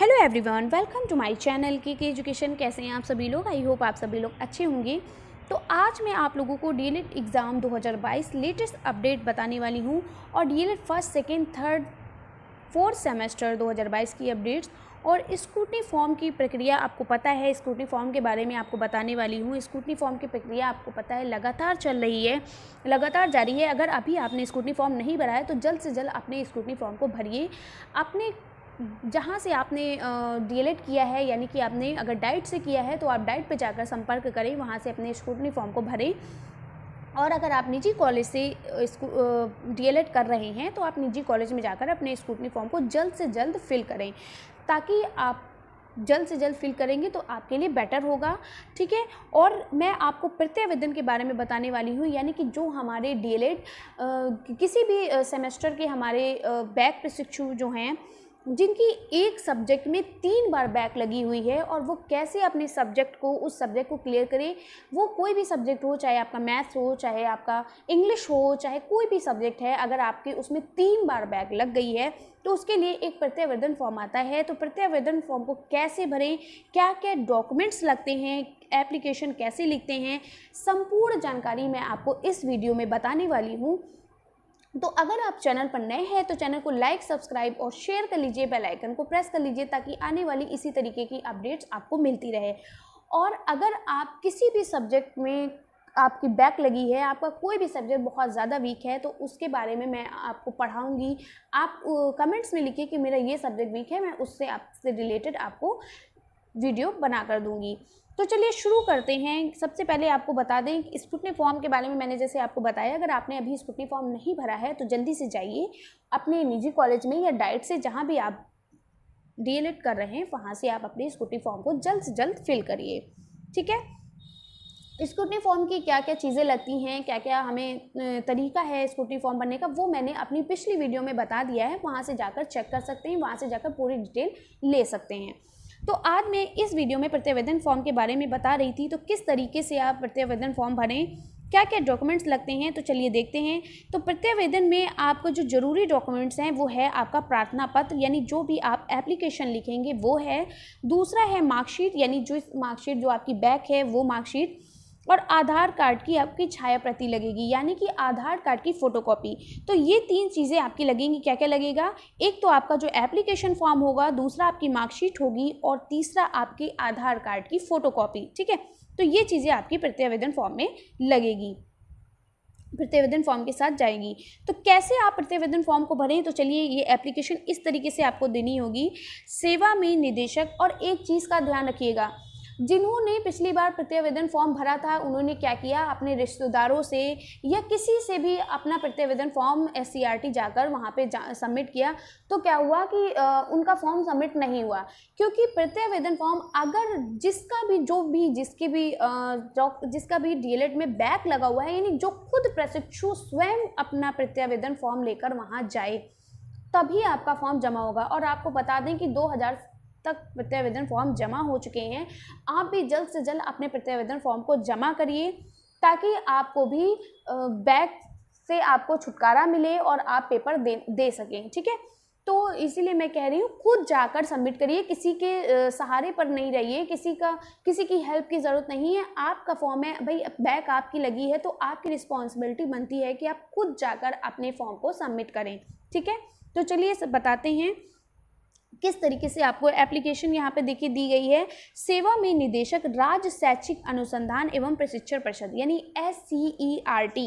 Hello everyone, welcome to my channel K education. कैसे हैं आप सभी लोग? आई होप आप सभी लोग अच्छे होंगे। तो आज मैं आप लोगों को डीएलएड एग्ज़ाम 2022 लेटेस्ट अपडेट बताने वाली हूं और DElEd first, second, third, fourth semester 2022 की अपडेट्स और स्क्रूटनी फॉर्म की प्रक्रिया आपको पता है। स्क्रूटनी फॉर्म के बारे में आपको बताने वाली हूँ। स्क्रूटनी फॉर्म की प्रक्रिया आपको पता है लगातार चल रही है, लगातार जारी है। अगर अभी आपने स्क्रूटनी फॉर्म नहीं भरा है तो जल्द से जल्द अपने स्क्रूटनी फॉर्म को भरिए। अपने जहाँ से आपने डीएलएड किया है, यानी कि आपने अगर डाइट से किया है तो आप डाइट पे जाकर संपर्क करें, वहाँ से अपने स्क्रूटनी फॉर्म को भरें। और अगर आप निजी कॉलेज से डीएलएड कर रहे हैं तो आप निजी कॉलेज में जाकर अपने स्क्रूटनी फॉर्म को जल्द से जल्द फिल करें, ताकि आप जल्द से जल्द फिल करेंगे तो आपके लिए बेटर होगा, ठीक है। और मैं आपको प्रत्यावेदन के बारे में बताने वाली हूँ, यानी कि जो हमारे डीएलएड किसी भी सेमेस्टर के हमारे बैक प्रशिक्षु जो हैं, जिनकी एक सब्जेक्ट में 3 बार बैक लगी हुई है, और वो कैसे अपने सब्जेक्ट को उस सब्जेक्ट को क्लियर करें। वो कोई भी सब्जेक्ट हो, चाहे आपका मैथ्स हो, चाहे आपका इंग्लिश हो, चाहे कोई भी सब्जेक्ट है, अगर आपके उसमें 3 बार बैक लग गई है तो उसके लिए एक प्रत्यावेदन फॉर्म आता है। तो प्रत्यावेदन फॉर्म को कैसे भरें, क्या क्या डॉक्यूमेंट्स लगते हैं, एप्लीकेशन कैसे लिखते हैं, संपूर्ण जानकारी मैं आपको इस वीडियो में बताने वाली हूँ। तो अगर आप चैनल पर नए हैं तो चैनल को लाइक, सब्सक्राइब और शेयर कर लीजिए, बेल आइकन को प्रेस कर लीजिए, ताकि आने वाली इसी तरीके की अपडेट्स आपको मिलती रहे। और अगर आप किसी भी सब्जेक्ट में आपकी बैक लगी है, आपका कोई भी सब्जेक्ट बहुत ज़्यादा वीक है, तो उसके बारे में मैं आपको पढ़ाऊँगी। आप कमेंट्स में लिखिए कि मेरा ये सब्जेक्ट वीक है, मैं उससे आपसे रिलेटेड आपको वीडियो बना कर दूँगी। तो चलिए शुरू करते हैं। सबसे पहले आपको बता दें कि स्क्रूटनी फॉर्म के बारे में मैंने जैसे आपको बताया, अगर आपने अभी स्क्रूटनी फॉर्म नहीं भरा है तो जल्दी से जाइए अपने निजी कॉलेज में या डाइट से, जहाँ भी आप डीएलएड कर रहे हैं, वहाँ से आप अपने स्क्रूटनी फॉर्म को जल्द से जल्द फिल करिए, ठीक है। स्क्रूटनी फॉर्म की क्या क्या चीज़ें लगती हैं, क्या क्या हमें तरीका है स्क्रूटनी फॉर्म भरने का, वो मैंने अपनी पिछली वीडियो में बता दिया है। वहाँ से जाकर चेक कर सकते हैं, वहाँ से जाकर पूरी डिटेल ले सकते हैं। तो आज मैं इस वीडियो में प्रत्यावेदन फॉर्म के बारे में बता रही थी। तो किस तरीके से आप प्रत्यावेदन फॉर्म भरें, क्या क्या डॉक्यूमेंट्स लगते हैं, तो चलिए देखते हैं। तो प्रत्यावेदन में आपको जो ज़रूरी डॉक्यूमेंट्स हैं वो है आपका प्रार्थना पत्र, यानी जो भी आप एप्लीकेशन लिखेंगे वो है। दूसरा है मार्कशीट, यानी जो मार्कशीट जो आपकी बैक है वो मार्कशीट। और आधार कार्ड की आपकी छाया प्रति लगेगी, यानी कि आधार कार्ड की फ़ोटोकॉपी। तो ये 3 चीज़ें आपकी लगेंगी। क्या क्या लगेगा? एक तो आपका जो एप्लीकेशन फॉर्म होगा, दूसरा आपकी मार्कशीट होगी, और तीसरा आपके आधार कार्ड की फ़ोटोकॉपी, ठीक है। तो ये चीज़ें आपकी प्रत्यावेदन फॉर्म में लगेगी, प्रत्यावेदन फॉर्म के साथ जाएगी। तो कैसे आप प्रत्यावेदन फॉर्म को भरें? तो चलिए, ये एप्लीकेशन इस तरीके से आपको देनी होगी। सेवा में निदेशक, और एक चीज़ का ध्यान रखिएगा, जिन्होंने पिछली बार प्रत्यावेदन फॉर्म भरा था उन्होंने क्या किया, अपने रिश्तेदारों से या किसी से भी अपना प्रत्यावेदन फॉर्म SCRT जाकर वहाँ पे सबमिट किया। तो क्या हुआ कि उनका फॉर्म सबमिट नहीं हुआ, क्योंकि प्रत्यावेदन फॉर्म अगर जिसका भी डीएलएड में बैक लगा हुआ है, यानी जो खुद प्रशिक्षु स्वयं अपना प्रत्यावेदन फॉर्म लेकर वहाँ जाए, तभी आपका फॉर्म जमा होगा। और आपको बता दें कि 2000 तक प्रत्यावेदन फॉर्म जमा हो चुके हैं। आप भी जल्द से जल्द अपने प्रत्यावेदन फॉर्म को जमा करिए, ताकि आपको भी बैक से आपको छुटकारा मिले और आप पेपर दे सकें, ठीक है। तो इसीलिए मैं कह रही हूँ, खुद जाकर सबमिट करिए, किसी के सहारे पर नहीं रहिए, किसी की हेल्प की ज़रूरत नहीं है। आपका फॉर्म है भाई, बैक आपकी लगी है तो आपकी रिस्पॉन्सिबिलिटी बनती है कि आप खुद जाकर अपने फॉर्म को सबमिट करें, ठीक है। तो चलिए बताते हैं किस तरीके से आपको एप्लीकेशन यहाँ पे देखिए दी गई है। सेवा में निदेशक, राज्य शैक्षिक अनुसंधान एवं प्रशिक्षण परिषद, यानी SCERT,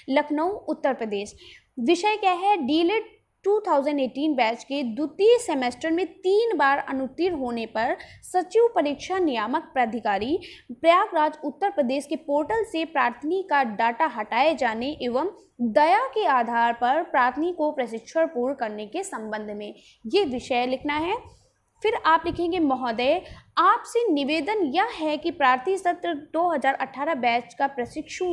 लखनऊ, उत्तर प्रदेश। विषय क्या है? डीएलएड 2018 बैच के द्वितीय सेमेस्टर में 3 बार अनुत्तीर्ण होने पर सचिव परीक्षा नियामक प्राधिकारी, प्रयागराज, उत्तर प्रदेश के पोर्टल से प्रार्थनी का डाटा हटाए जाने एवं दया के आधार पर प्रार्थनी को प्रशिक्षण पूर्ण करने के संबंध में ये विषय लिखना है। फिर आप लिखेंगे, महोदय, आपसे निवेदन यह है कि प्रार्थी सत्र 2018 बैच का प्रशिक्षु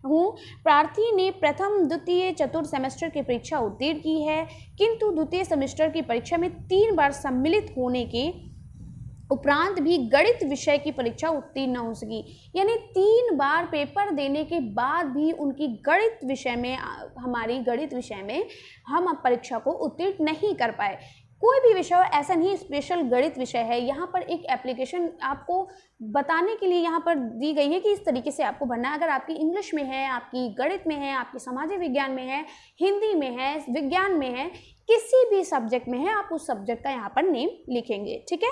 हूँ। प्रार्थी ने प्रथम, द्वितीय, चतुर्थ सेमेस्टर की परीक्षा उत्तीर्ण की है, किंतु द्वितीय सेमेस्टर की परीक्षा में 3 बार सम्मिलित होने के उपरांत भी गणित विषय की परीक्षा उत्तीर्ण न हो सकी। यानी 3 बार पेपर देने के बाद भी उनकी हमारी गणित विषय में हम अब परीक्षा को उत्तीर्ण नहीं कर पाए। कोई भी विषय हो, ऐसा नहीं स्पेशल गणित विषय है, यहाँ पर एक एप्लीकेशन आपको बताने के लिए यहाँ पर दी गई है कि इस तरीके से आपको भरना है। अगर आपकी इंग्लिश में है, आपकी गणित में है, आपकी सामाजिक विज्ञान में है, हिंदी में है, विज्ञान में है, किसी भी सब्जेक्ट में है, आप उस सब्जेक्ट का यहाँ पर नेम लिखेंगे। ठीक है।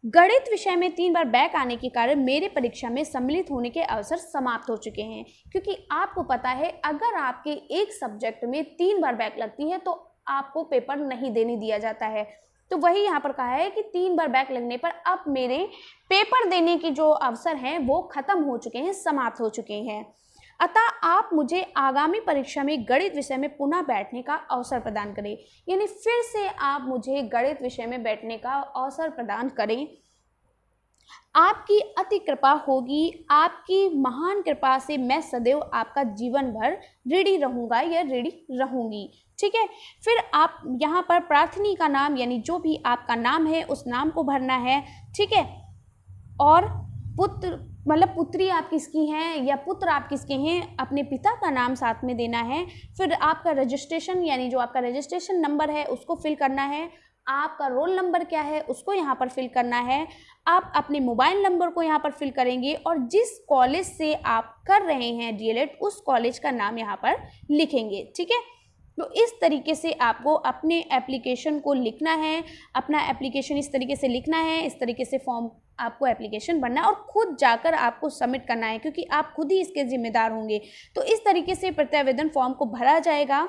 गणित विषय में 3 बार बैक आने के कारण मेरे परीक्षा में सम्मिलित होने के अवसर समाप्त हो चुके हैं, क्योंकि आपको पता है अगर आपके एक सब्जेक्ट में 3 बार बैक लगती है तो आपको पेपर नहीं देने दिया जाता है। तो वही यहाँ पर कहा है कि 3 बार बैक लगने पर अब मेरे पेपर देने की जो अवसर हैं वो खत्म हो चुके हैं, समाप्त हो चुके हैं। अतः आप मुझे आगामी परीक्षा में गणित विषय में पुनः बैठने का अवसर प्रदान करें, यानी फिर से आप मुझे गणित विषय में बैठने का अवसर प्रदान करें। आपकी अति कृपा होगी, आपकी महान कृपा से मैं सदैव आपका जीवन भर ऋणी रहूँगा या ऋणी रहूँगी। ठीक है। फिर आप यहाँ पर प्रार्थनी का नाम, यानी जो भी आपका नाम है उस नाम को भरना है। ठीक है। और पुत्र मतलब पुत्री आप किसकी हैं या पुत्र आप किसके हैं, अपने पिता का नाम साथ में देना है। फिर आपका रजिस्ट्रेशन, यानी जो आपका रजिस्ट्रेशन नंबर है उसको फिल करना है। आपका रोल नंबर क्या है उसको यहाँ पर फिल करना है। आप अपने मोबाइल नंबर को यहाँ पर फिल करेंगे और जिस कॉलेज से आप कर रहे हैं डीएलएड उस कॉलेज का नाम यहाँ पर लिखेंगे। ठीक है। तो इस तरीके से आपको अपने एप्लीकेशन को लिखना है, अपना एप्लीकेशन इस तरीके से लिखना है, इस तरीके से फॉर्म आपको एप्लीकेशन भरना है और खुद जाकर आपको सबमिट करना है, क्योंकि आप खुद ही इसके जिम्मेदार होंगे। तो इस तरीके से प्रत्यावेदन फॉर्म को भरा जाएगा।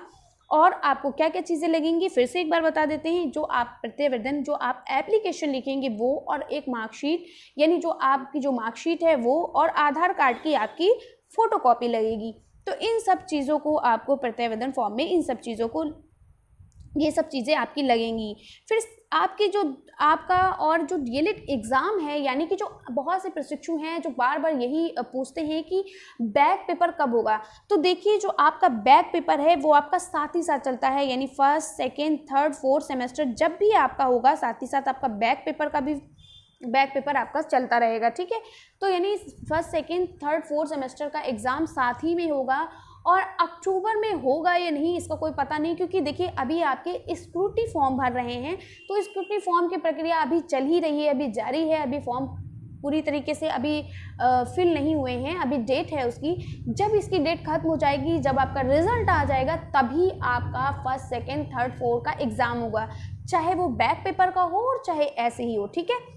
और आपको क्या क्या चीज़ें लगेंगी फिर से एक बार बता देते हैं। जो आप प्रत्यावेदन, जो आप एप्लीकेशन लिखेंगे वो, और एक मार्कशीट, यानी जो आपकी जो मार्कशीट है वो, और आधार कार्ड की आपकी फ़ोटोकॉपी लगेगी। तो इन सब चीज़ों को आपको प्रत्यावेदन फॉर्म में, इन सब चीज़ों को, ये सब चीज़ें आपकी लगेंगी। फिर आपके जो आपका और जो डीएलएड एग्ज़ाम है, यानी कि जो बहुत से प्रशिक्षु हैं जो बार बार यही पूछते हैं कि बैक पेपर कब होगा। तो देखिए जो आपका बैक पेपर है वो आपका साथ ही साथ चलता है, यानी first, second, third, fourth semester जब भी आपका होगा साथ ही साथ आपका बैक पेपर आपका चलता रहेगा। ठीक है। तो यानी first, second, third, fourth semester का एग्ज़ाम साथ ही में होगा। और अक्टूबर में होगा या नहीं इसका कोई पता नहीं, क्योंकि देखिए अभी आपके स्क्रूटनी फॉर्म भर रहे हैं, तो स्क्रूटनी फॉर्म की प्रक्रिया अभी चल ही रही है, अभी जारी है, अभी फॉर्म पूरी तरीके से अभी फिल नहीं हुए हैं, अभी डेट है उसकी। जब इसकी डेट खत्म हो जाएगी, जब आपका रिजल्ट आ जाएगा, तभी आपका फर्स्ट, सेकेंड, थर्ड, फोर्थ का एग्ज़ाम होगा, चाहे वो बैक पेपर का हो और चाहे ऐसे ही हो। ठीक है।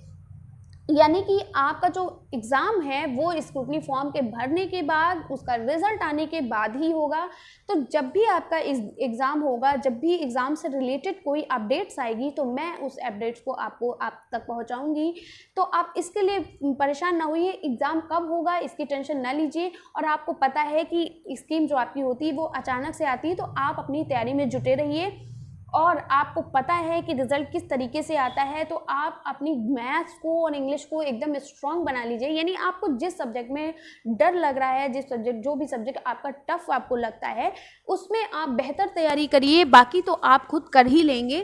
यानी कि आपका जो एग्ज़ाम है वो स्क्रूटनी फॉर्म के भरने के बाद, उसका रिजल्ट आने के बाद ही होगा। तो जब भी आपका एग्ज़ाम होगा, जब भी एग्ज़ाम से रिलेटेड कोई अपडेट्स आएगी तो मैं उस अपडेट्स को आप तक पहुंचाऊंगी। तो आप इसके लिए परेशान ना होइए, एग्ज़ाम कब होगा इसकी टेंशन ना लीजिए। और आपको पता है कि स्कीम जो आपकी होती है वो अचानक से आती है, तो आप अपनी तैयारी में जुटे रहिए। और आपको पता है कि रिज़ल्ट किस तरीके से आता है, तो आप अपनी मैथ्स को और इंग्लिश को एकदम स्ट्रॉन्ग बना लीजिए। यानी आपको जिस सब्जेक्ट में डर लग रहा है, जो भी सब्जेक्ट आपका टफ आपको लगता है, उसमें आप बेहतर तैयारी करिए, बाकी तो आप खुद कर ही लेंगे।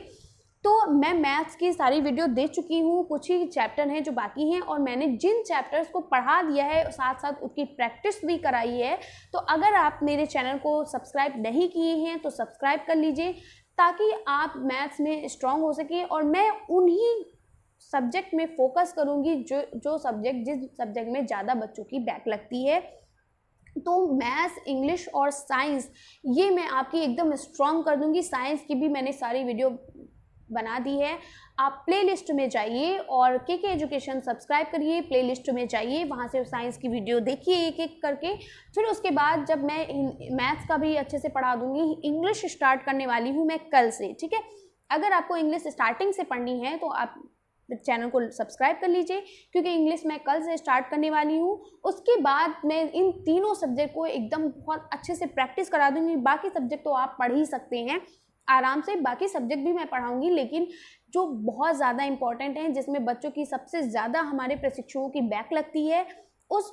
तो मैं मैथ्स की सारी वीडियो दे चुकी हूँ, कुछ ही चैप्टर हैं जो बाकी हैं, और मैंने जिन चैप्टर्स को पढ़ा दिया है साथ साथ उसकी प्रैक्टिस भी कराई है। तो अगर आप मेरे चैनल को सब्सक्राइब नहीं किए हैं तो सब्सक्राइब कर लीजिए, ताकि आप मैथ्स में स्ट्रांग हो सके। और मैं उन्हीं सब्जेक्ट में फोकस करूँगी जिस सब्जेक्ट में ज़्यादा बच्चों की बैक लगती है। तो मैथ्स, इंग्लिश और साइंस ये मैं आपकी एकदम स्ट्रांग कर दूँगी। साइंस की भी मैंने सारी वीडियो बना दी है, आप प्लेलिस्ट में जाइए और के एजुकेशन सब्सक्राइब करिए, प्लेलिस्ट में जाइए, वहाँ से साइंस की वीडियो देखिए एक एक करके। फिर उसके बाद जब मैं मैथ्स का भी अच्छे से पढ़ा दूँगी, इंग्लिश स्टार्ट करने वाली हूँ मैं कल से। ठीक है। अगर आपको इंग्लिश स्टार्टिंग से पढ़नी है तो आप चैनल को सब्सक्राइब कर लीजिए, क्योंकि इंग्लिश मैं कल से स्टार्ट करने वाली हूँ। उसके बाद मैं इन तीनों सब्जेक्ट को एकदम बहुत अच्छे से प्रैक्टिस करा दूँगी। बाकी सब्जेक्ट तो आप पढ़ ही सकते हैं आराम से, बाकी सब्जेक्ट भी मैं पढ़ाऊंगी, लेकिन जो बहुत ज़्यादा इंपॉर्टेंट हैं, जिसमें बच्चों की सबसे ज़्यादा हमारे प्रशिक्षुओं की बैक लगती है, उस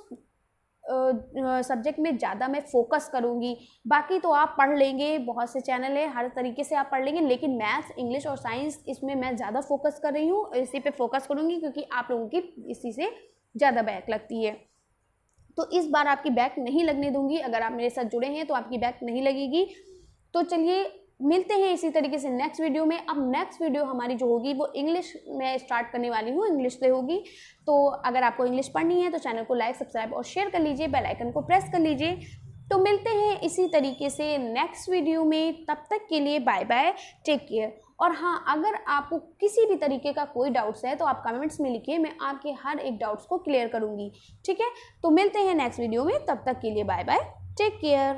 सब्जेक्ट में ज़्यादा मैं फोकस करूंगी। बाकी तो आप पढ़ लेंगे, बहुत से चैनल है, हर तरीके से आप पढ़ लेंगे, लेकिन मैथ्स, इंग्लिश और साइंस इसमें मैं ज़्यादा फोकस कर रही हूँ, इसी पे फोकस करूँगी, क्योंकि आप लोगों की इसी से ज़्यादा बैक लगती है। तो इस बार आपकी बैक नहीं लगने दूंगी। अगर आप मेरे साथ जुड़े हैं तो आपकी बैक नहीं लगेगी। तो चलिए मिलते हैं इसी तरीके से नेक्स्ट वीडियो में। अब नेक्स्ट वीडियो हमारी जो होगी वो इंग्लिश में स्टार्ट करने वाली हूँ, इंग्लिश से होगी। तो अगर आपको इंग्लिश पढ़नी है तो चैनल को लाइक, सब्सक्राइब और शेयर कर लीजिए, बेल आइकन को प्रेस कर लीजिए। तो मिलते हैं इसी तरीके से नेक्स्ट वीडियो में, तब तक के लिए बाय बाय, टेक केयर। और हाँ, अगर आपको किसी भी तरीके का कोई डाउट्स है तो आप कमेंट्स में लिखिए, मैं आपके हर एक डाउट्स को क्लियर करूँगी, ठीक है। तो मिलते हैं नेक्स्ट वीडियो में, तब तक के लिए बाय बाय, टेक केयर।